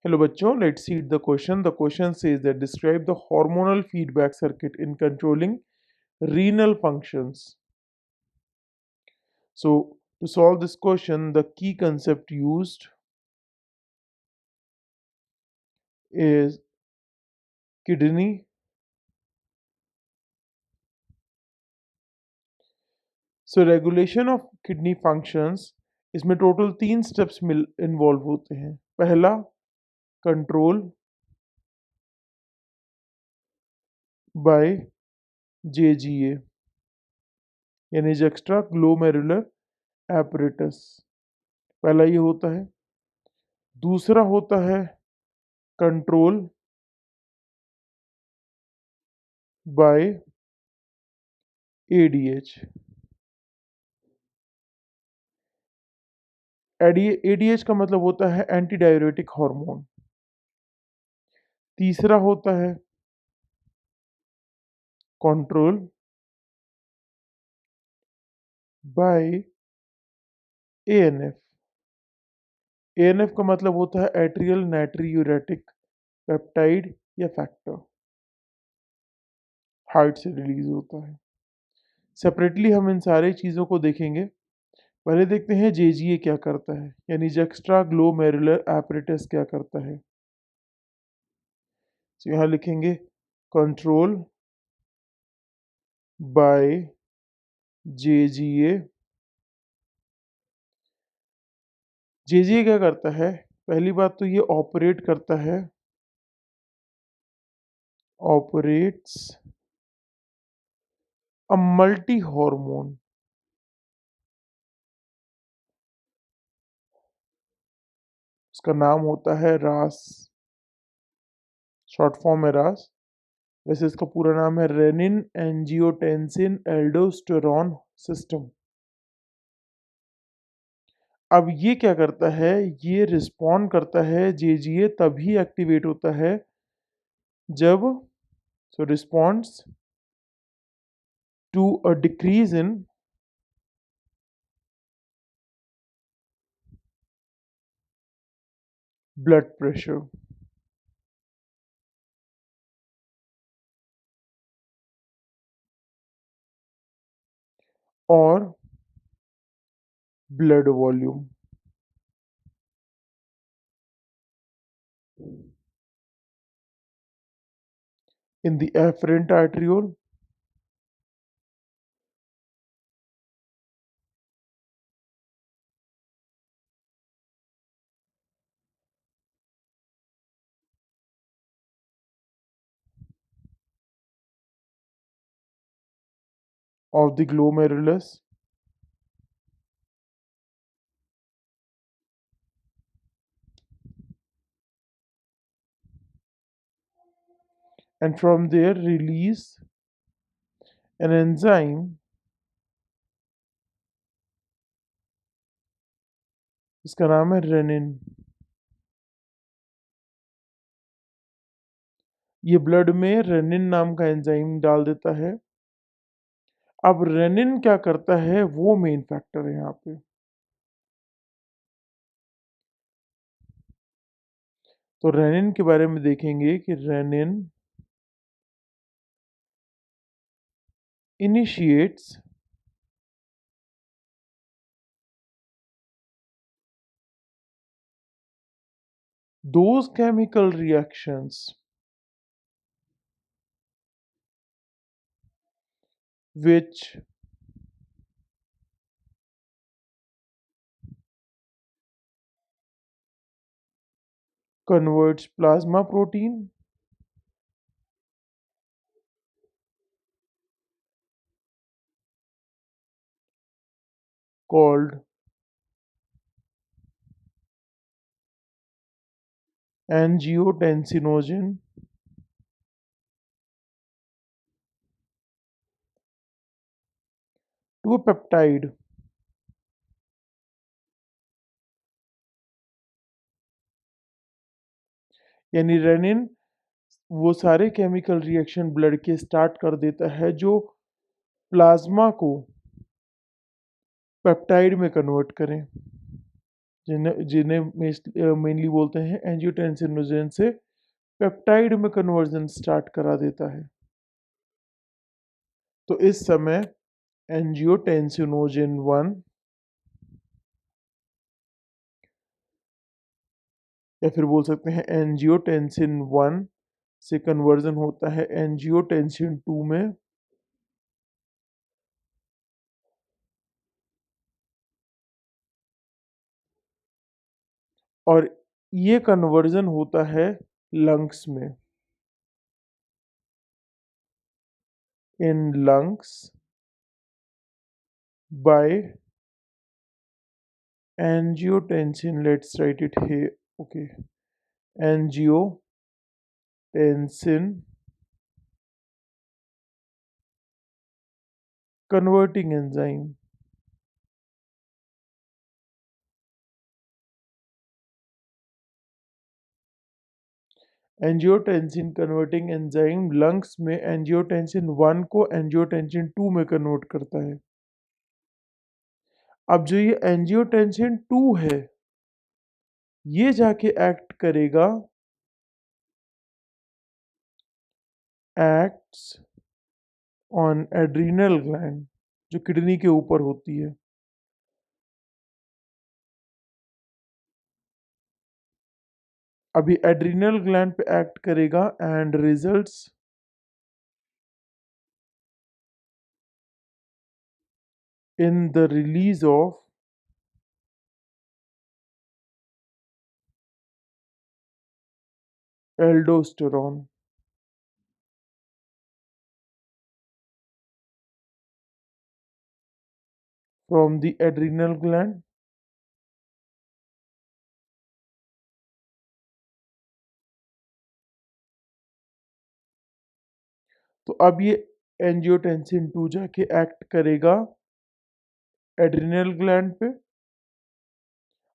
Hello बच्चों, let's see the question. The question says that describe the hormonal feedback circuit in controlling renal functions. So to solve this question, the key concept used is kidney. So regulation of kidney functions इसमें total 3 steps मिल involve होते हैं. पहला control by JGA यानी extra glomerular apparatus. पहला ये होता है. दूसरा होता है कंट्रोल बाय एडीएच. एडीएच का मतलब होता है एंटी डाययूरेटिक हार्मोन. तीसरा होता है कंट्रोल बाय एएनएफ. एएनएफ का मतलब होता है एट्रियल नाइट्रियूरेटिक पेप्टाइड या फैक्टर. हार्ट से रिलीज होता है. सेपरेटली हम इन सारी चीज़ों को देखेंगे. पहले देखते हैं जेजीए क्या करता है यानी एक्स्ट्रा ग्लोमेरुलर एपरेटस क्या करता है. तो यहाँ लिखेंगे कंट्रोल बाय जेजीए. जेजीए क्या करता है? पहली बात तो ये ऑपरेट करता है, ऑपरेट्स अ मल्टी हार्मोन. उसका नाम होता है रास. शॉर्ट फॉर्म है रास. वैसे इसका पूरा नाम है रेनिन एंजियोटेंसिन एल्डोस्टेरोन सिस्टम. अब ये क्या करता है? ये रिस्पॉन्ड करता है. जेजीए तभी एक्टिवेट होता है जब responds to a decrease in blood pressure और blood volume. In the afferent arteriole of the glomerulus and from there release an enzyme. इसका नाम है रेनिन. ये ब्लड में रेनिन नाम का एंजाइम डाल देता है. अब रेनिन क्या करता है वो मेन फैक्टर है यहाँ पे. तो रेनिन के बारे में देखेंगे कि renin initiates those chemical reactions which converts plasma protein called angiotensinogen to a peptide. यानी रेनिन वो सारे केमिकल रिएक्शन ब्लड के स्टार्ट कर देता है जो प्लाज्मा को पेप्टाइड में कन्वर्ट करें. जिन्हें जिन्हें मेनली बोलते हैं एंजियोटेंसिनोजेन से पेप्टाइड में कन्वर्जन स्टार्ट करा देता है। तो इस समय एंजियोटेंसिनोजेन 1 या फिर बोल सकते हैं एंजियोटेंसिन 1 से कन्वर्जन होता है एंजियोटेंसिन 2 में, और ये कन्वर्जन होता है लंग्स में। In lungs by angiotensin, let's write it here, okay, angiotensin converting enzyme, angiotensin converting enzyme lungs में एंजियोटेंसिन 1 को एंजियोटेंसिन 2 में कन्वर्ट करता है। अब जो ये एंजियोटेंसिन 2 है, ये जाके एक्ट करेगा, एक्ट्स ऑन एड्रीनल ग्लैंड जो किडनी के ऊपर होती है। अभी एड्रीनल ग्लैंड पे एक्ट करेगा and results in the release of aldosterone from the adrenal gland. तो अब ये एंजियोटेंसिन 2 जाके एक्ट करेगा एड्रिनल ग्लैंड पे,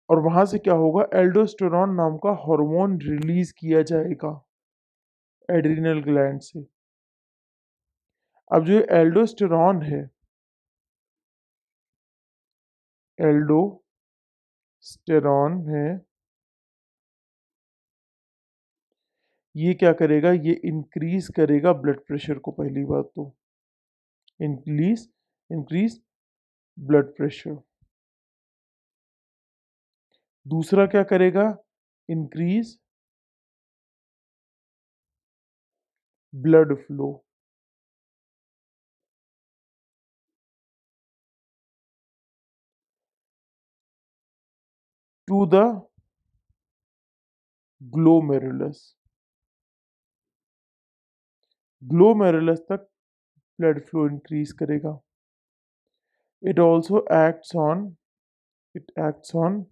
और वहां से क्या होगा, एल्डोस्टेरॉन नाम का हार्मोन रिलीज किया जाएगा एड्रिनल ग्लैंड से। अब जो एल्डोस्टेरॉन है, ये क्या करेगा, ये इंक्रीज करेगा ब्लड प्रेशर को। पहली बात तो इंक्रीज इंक्रीज ब्लड प्रेशर। दूसरा क्या करेगा, increase blood flow to the glomerulus, glomerulus तक ब्लड फ्लो इंक्रीज करेगा। It also acts on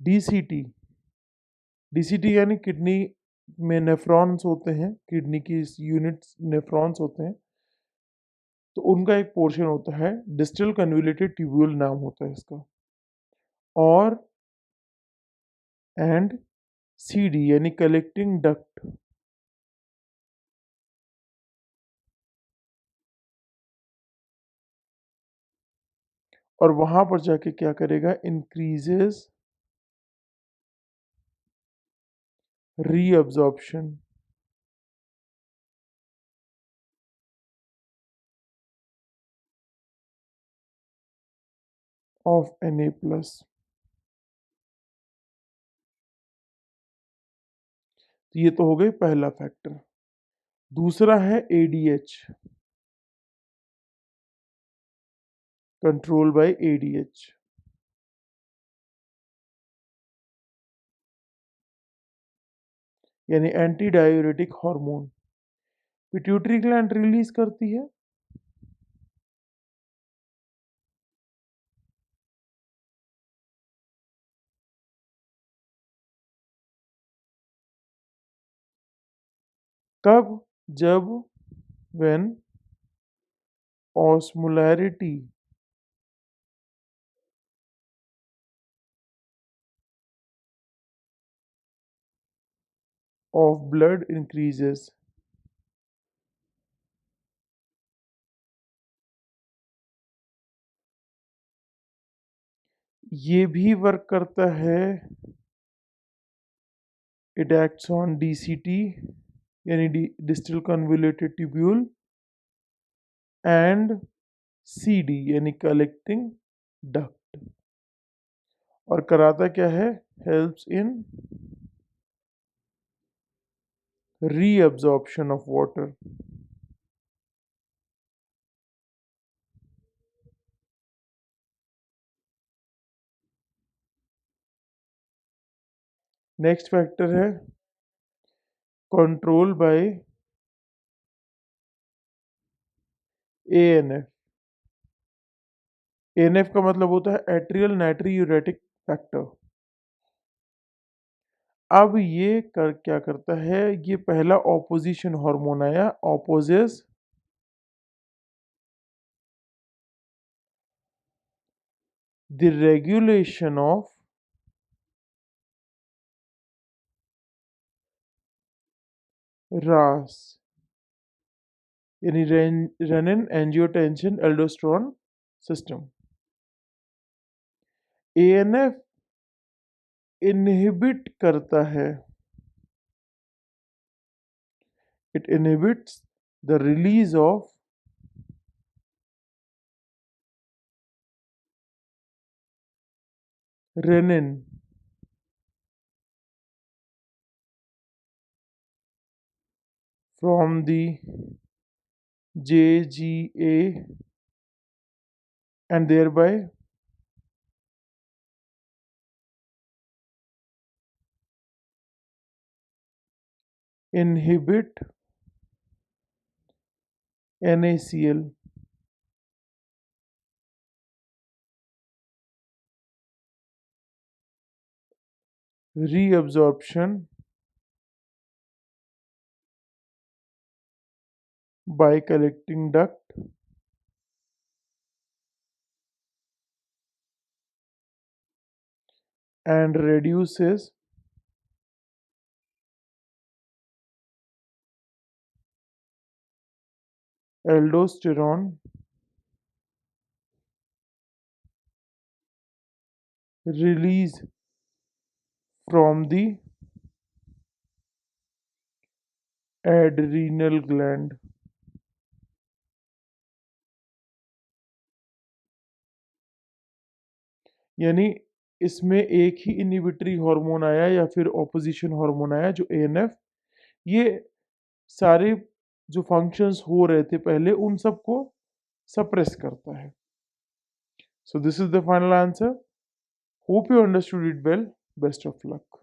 DCT. DCT यानी किडनी में नेफ्रॉन्स होते हैं, किडनी की यूनिट्स नेफ्रॉन्स होते हैं, तो उनका एक पोर्शन होता है, डिस्टल कन्वोल्यूटेड ट्यूब्यूल नाम होता है इसका, और एंड सीडी यानी कलेक्टिंग डक्ट। और वहां पर जाके क्या करेगा, इंक्रीजेस रीअब्जॉर्प्शन ऑफ Na+। तो ये तो हो गई पहला फैक्टर। दूसरा है एडीएच, कंट्रोल बाय एडीएच, यानी anti diuretic hormone pituitary gland release करती है। कब, जब when osmolarity of blood increases. ये भी वर्क करता है, इट एक्ट्स ऑन DCT यानी distal convoluted tubule and CD यानी कलेक्टिंग डक्ट। और कराता क्या है, helps in reabsorption of water. Next factor है कंट्रोल बाय ANF। ANF का मतलब होता है एट्रियल नाइट्रियूरेटिक फैक्टर। अब ये क्या करता है, ये पहला ऑपोजिशन हार्मोन आया, ऑपोजेस द रेगुलेशन ऑफ रास यानी renin angiotensin aldosterone system. ANF inhibit करता है, it inhibits the release of renin from the JGA and thereby inhibit NaCl। reabsorption by collecting duct and reduces aldosterone release from the adrenal gland। यानी इसमें एक ही inhibitory hormone आया या फिर opposition hormone आया जो ANF, ये सारे जो फंक्शंस हो रहे थे पहले उन सबको सप्रेस करता है। So this is the final answer. Hope you understood it well. Best of luck.